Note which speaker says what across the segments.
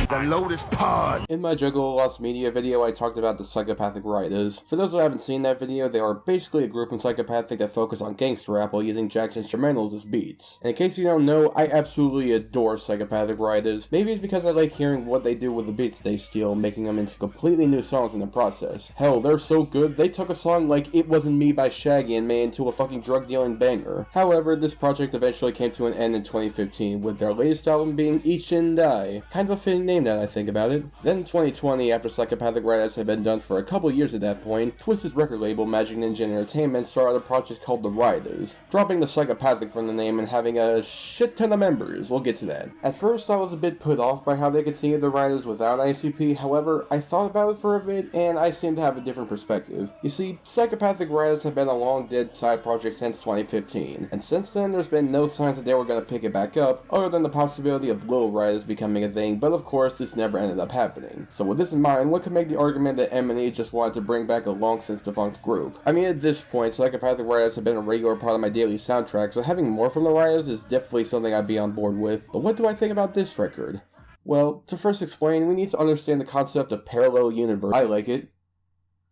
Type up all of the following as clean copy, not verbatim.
Speaker 1: The Lotus Pod.
Speaker 2: In my Juggalo Lost Media video, I talked about the psychopathic Rydas. For those who haven't seen that video, they are basically a group in psychopathic that focus on gangster rap while using Jack's instrumentals as beats. And in case you don't know, I absolutely adore psychopathic Rydas. Maybe it's because I like hearing what they do with the beats they steal, making them into completely new songs in the process. Hell, they're so good, they took a song like It Wasn't Me by Shaggy and made it into a fucking drug-dealing banger. However, this project eventually came to an end in 2015, with their latest album being Each and Die. Kind of a fitting name now that I think about it. Then in 2020, after psychopathic Rydas had been done for a couple years at that point, Twisted's record label, Magic Ninja Entertainment, started a project called the Rydas, dropping the psychopathic from the name and having a shit ton of members. We'll get to that. At first, I was a bit put off by how they continued the Rydas without ICP, however, I thought about it for a bit, and I seem to have a different perspective. You see, psychopathic Rydas have been a long-dead side project since 2015, and since then, there's been no signs that they were going to pick it back up, other than the possibility of Lil Rydas becoming a thing, but of course, this never ended up happening. So with this in mind, one could make the argument that M&E just wanted to bring back a long-since defunct group. I mean, at this point, psychopathic Rydas have been a regular part of my daily soundtrack, so having more from the Rydas is definitely something I'd be on board with. But what do I think about this record? Well, to first explain, we need to understand the concept of parallel universe. I like it.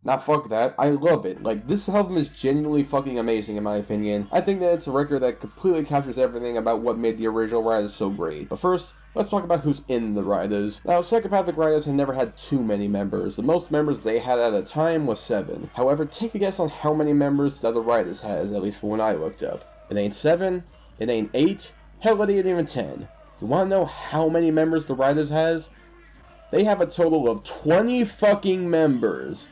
Speaker 2: Nah, fuck that. I love it. Like, this album is genuinely fucking amazing in my opinion. I think that it's a record that completely captures everything about what made the original Rydas so great. But first, let's talk about who's in the Rydas. Now, psychopathic Rydas had never had too many members. The most members they had at a time was 7. However, take a guess on how many members the other Rydas has, at least for when I looked up. It ain't 7, it ain't 8, hell, it ain't even 10. You wanna know how many members the Rydas has? They have a total of 20 fucking members.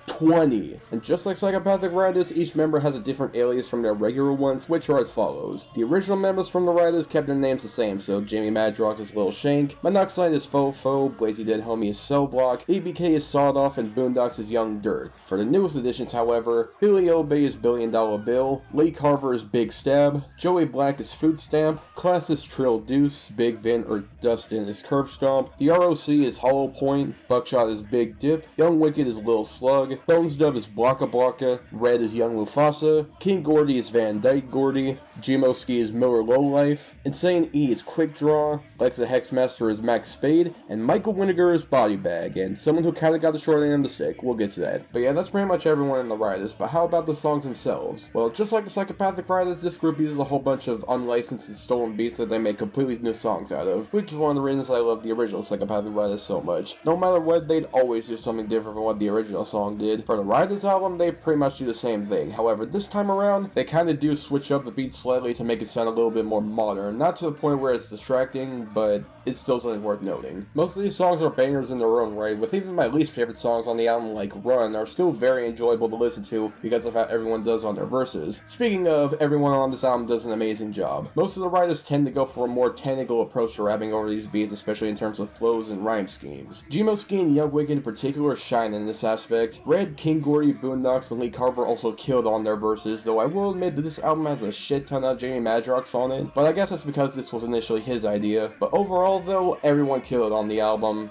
Speaker 2: 20. And just like psychopathic Rydas, each member has a different alias from their regular ones, which are as follows. The original members from the Rydas kept their names the same, so Jamie Madrox is Lil Shank, Monoxide is Fofo, Blazy Dead Homie is Cell Block, ABK is Sawed Off, and Boondocks is Young Dirt. For the newest additions, however, Billy Obey is $1 Billion Bill, Lee Carver is Big Stab, Joey Black is Food Stamp, Class is Trill Deuce, Big Vin or Dustin is Curb Stomp, the ROC is Hollow Point, Buckshot is Big Dip, Young Wicked is Lil Slug, Bones Dub is Blocka Blocka, Red is Young Mufasa, King Gordy is Van Dyke Gordy, G-Moski is Miller Lowlife, Insane E is Quick Draw, Lex the Hexmaster is Max Spade, and Michael Winnegar is Body Bag, and someone who kinda got the short end of the stick. We'll get to that. But yeah, that's pretty much everyone in the Rydas, but how about the songs themselves? Well, just like the psychopathic Rydas, this group uses a whole bunch of unlicensed and stolen beats that they make completely new songs out of, which is one of the reasons I love the original psychopathic Rydas so much. No matter what, they'd always do something different from what the original song did. For the Rydas album, they pretty much do the same thing. However, this time around, they kinda do switch up the beats slightly to make it sound a little bit more modern. Not to the point where it's distracting, but it's still something worth noting. Most of these songs are bangers in their own right, with even my least favorite songs on the album like Run are still very enjoyable to listen to because of how everyone does on their verses. Speaking of, everyone on this album does an amazing job. Most of the writers tend to go for a more technical approach to rapping over these beats, especially in terms of flows and rhyme schemes. G-Moski and Young Wicked in particular shine in this aspect. Red, King Gordy, Boondocks, and Lee Carver also killed on their verses, though I will admit that this album has a shit ton of Jamie Madrox on it, but I guess that's because this was initially his idea. But overall though, everyone killed on the album.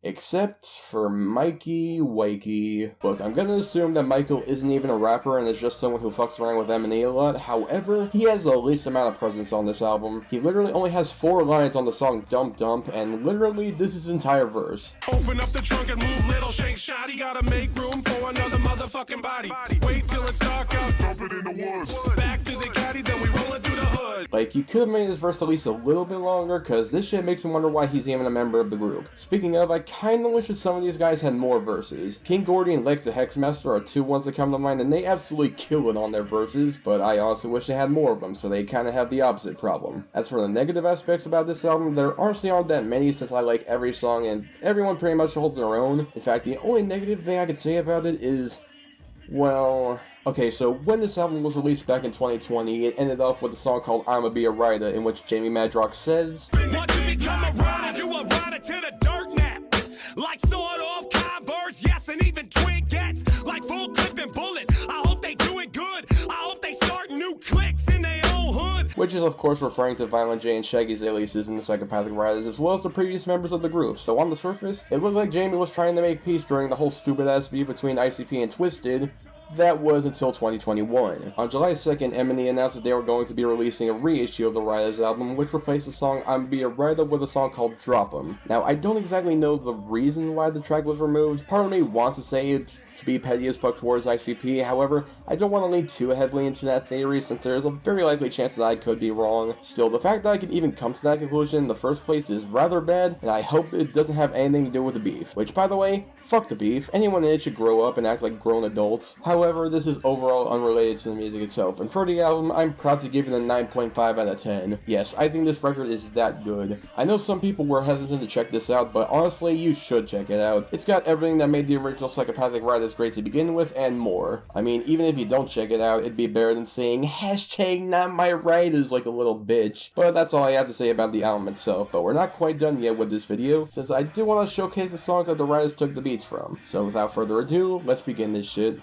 Speaker 2: Except for Mikey Wakey. Look, I'm gonna assume that Michael isn't even a rapper and is just someone who fucks around with M&E a lot. However, he has the least amount of presence on this album. He literally only has 4 lines on the song Dump Dump, and literally this is his entire verse.
Speaker 3: Open up the trunk and move, little Shank Shotty. Gotta make room for another motherfucking body. Wait till it's dark out, dump it in the woods. Back to the caddy, then we roll it through the hood.
Speaker 2: Like, you could have made this verse at least a little bit longer, cause this shit makes me wonder why he's even a member of the group. Speaking of, I kinda wish that some of these guys had more verses. King Gordy and Lex the Hexmaster are 2 ones that come to mind, and they absolutely kill it on their verses, but I honestly wish they had more of them, so they kinda have the opposite problem. As for the negative aspects about this album, there honestly aren't that many since I like every song and everyone pretty much holds their own. In fact, the only negative thing I could say about it is, well, okay, so when this album was released back in 2020, it ended off with a song called I'ma Be a Ryda, in which Jamie Madrox says,
Speaker 3: Once you become a rider, you a rider to the dirt nap. Like sawed off Converse, yes, and even twin gets. Like full clip and bullet. I hope they doing good. I hope they start new cliques in their own hood.
Speaker 2: Which is of course referring to Violent J and Shaggy's aliases in the psychopathic Rydas, as well as the previous members of the group. So on the surface, it looked like Jamie was trying to make peace during the whole stupid ass beef between ICP and Twiztid, that was until 2021. On July 2nd, Eminem announced that they were going to be releasing a reissue of the Rydas album, which replaced the song I'm Be a Ryder with a song called Drop 'Em. Now, I don't exactly know the reason why the track was removed. Part of me wants to say it's to be petty as fuck towards ICP, however, I don't want to lean too heavily into that theory since there is a very likely chance that I could be wrong. Still, the fact that I could even come to that conclusion in the first place is rather bad, and I hope it doesn't have anything to do with the beef. Which, by the way, fuck the beef. Anyone in it should grow up and act like grown adults. However, this is overall unrelated to the music itself, and for the album, I'm proud to give it a 9.5 out of 10. Yes, I think this record is that good. I know some people were hesitant to check this out, but honestly, you should check it out. It's got everything that made the original Psychopathic Rydas great to begin with, and more. I mean, even if you don't check it out, it'd be better than saying, hashtag not my Rydas like a little bitch. But that's all I have to say about the album itself, but we're not quite done yet with this video, since I do want to showcase the songs that the Rydas took the beats from. So without further ado, let's begin this shit.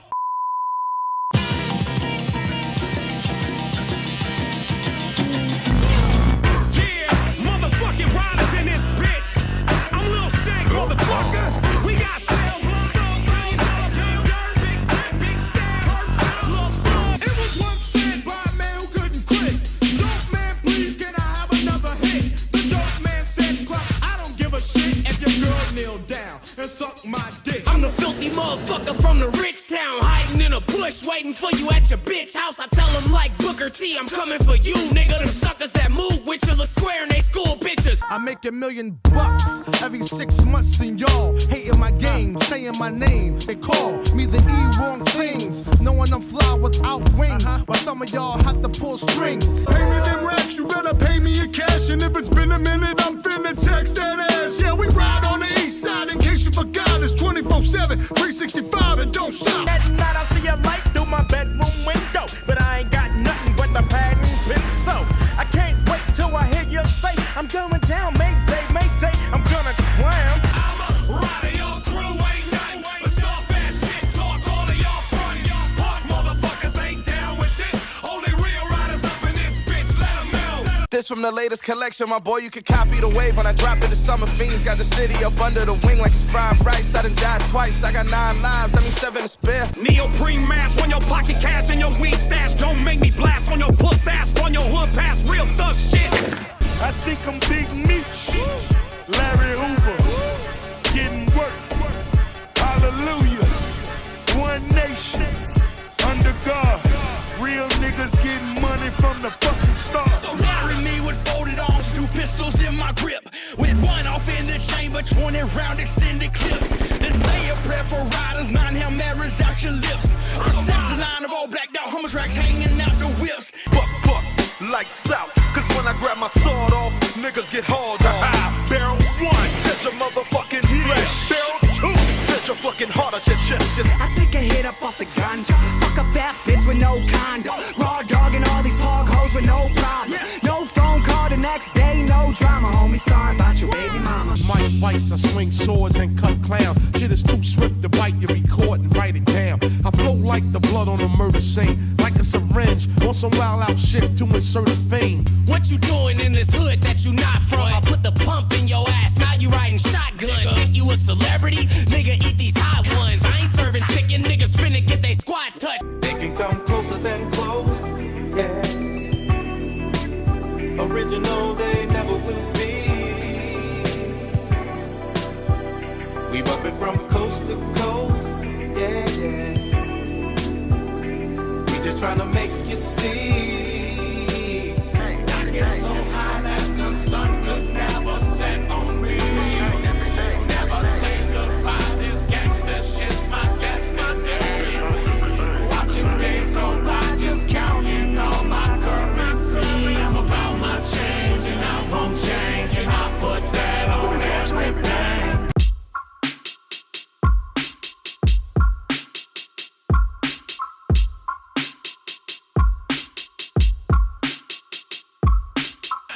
Speaker 1: Waiting for you at your bitch house. I tell them like Booker T, I'm coming for you, nigga. Them suckers that move with you look square in they school bitches.
Speaker 4: I make $1 million every 6 months, and y'all hating my game, saying my name. They call me the wrong things, knowing I'm fly without wings. While some of y'all have to pull strings.
Speaker 3: Pay me them racks, you better pay me in cash. And if it's been a minute, I'm finna text that ass. Yeah, we ride on the east side. In case you forgot, it's 24/7, 365, and don't stop.
Speaker 5: At night I see a light through my bedroom window, but I ain't got nothing but the pad and pencil. I can't wait till I hear you say I'm going down, Mayday, Mayday, I'm gonna clown.
Speaker 3: I'm a rider, your crew ain't nothing but soft ass shit talk. All of y'all front, y'all park motherfuckers ain't down with this. Only real riders up in this bitch, let 'em know.
Speaker 4: This from the latest collection, my boy, you can copy the wave when I drop it. The summer fiends got the city up under the wing like it's fried rice. I done died twice, I got 9 lives, let me 7 to spare.
Speaker 3: Neoprene mask, run your pocket cash and your weed stash. Don't make me blast on your puss ass, run your hood past real thug shit.
Speaker 5: I think I'm Big Meech, Larry Hoover, getting work. Hallelujah, one nation, under God. Real niggas getting money from the fucking start.
Speaker 1: Marry me with folded arms, 2 pistols in my grip, with 1 off in the chamber, 20 round extended clips. This say a prayer for riders, 9 Hail Marys out your lips. I'm section line of all blacked out hummus racks hanging out the whips.
Speaker 5: Buck, lights out, cause when I grab my sword off, niggas get hauled off. Barrel 1, touch your motherfucking flesh. Barrel 2, touch your fucking heart at your chest.
Speaker 1: I take a hit up off the ganja, fuck a fat bitch with no condo, raw dog and all these pog hoes with no problem. No phone call the next day, no drama, homie. Sorry about your baby mama.
Speaker 4: Might fights, I swing swords and cut clown. Shit is too swift to bite, you record and write it down. I flow like the blood on a murder scene, like a syringe on some wild out shit to insert a vein.
Speaker 1: What you doing in this hood that you not from? I put the pump in your ass, now you riding shotgun. Think you a celebrity? Nigga, eat these hot ones. I ain't serving chicken, niggas finna get they squat touched.
Speaker 6: They can come closer than close, yeah. Original, they never will be. We bumpin' from coast to coast, yeah, yeah. We just tryna make you see. I get so high that the sun could never set on me. Never say goodbye, this gangsta shit's my destiny. Watching days go by, just counting all my currency. I'm about my change and I won't change, and I put that on everything.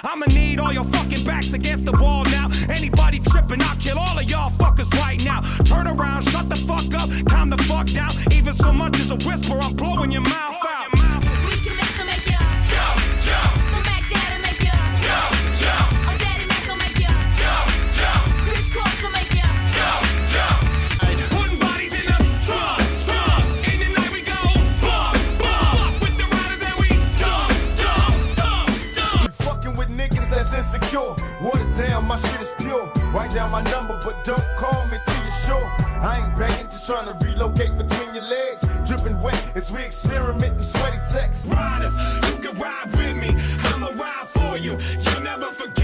Speaker 3: I'ma need all your fucking backs against the wall now. Anybody tripping, I'll kill all of y'all fuckers right now. Turn around, shut the fuck up, calm the fuck down. Even so much as a whisper, I'm blowing your mouth out.
Speaker 7: We can make them make ya jump, jump. Come back down and make ya jump, jump. Oh, Daddy Mac will make ya jump, jump. Chris Cross will make ya jump, jump.
Speaker 3: Putting bodies in the trunk. In the night we go
Speaker 8: Write down my number, but don't call me till you're sure. I ain't begging, just trying to relocate between your legs. Dripping wet as we experiment in sweaty sex.
Speaker 3: Riders, you can ride with me, I'ma ride for you. You'll never forget.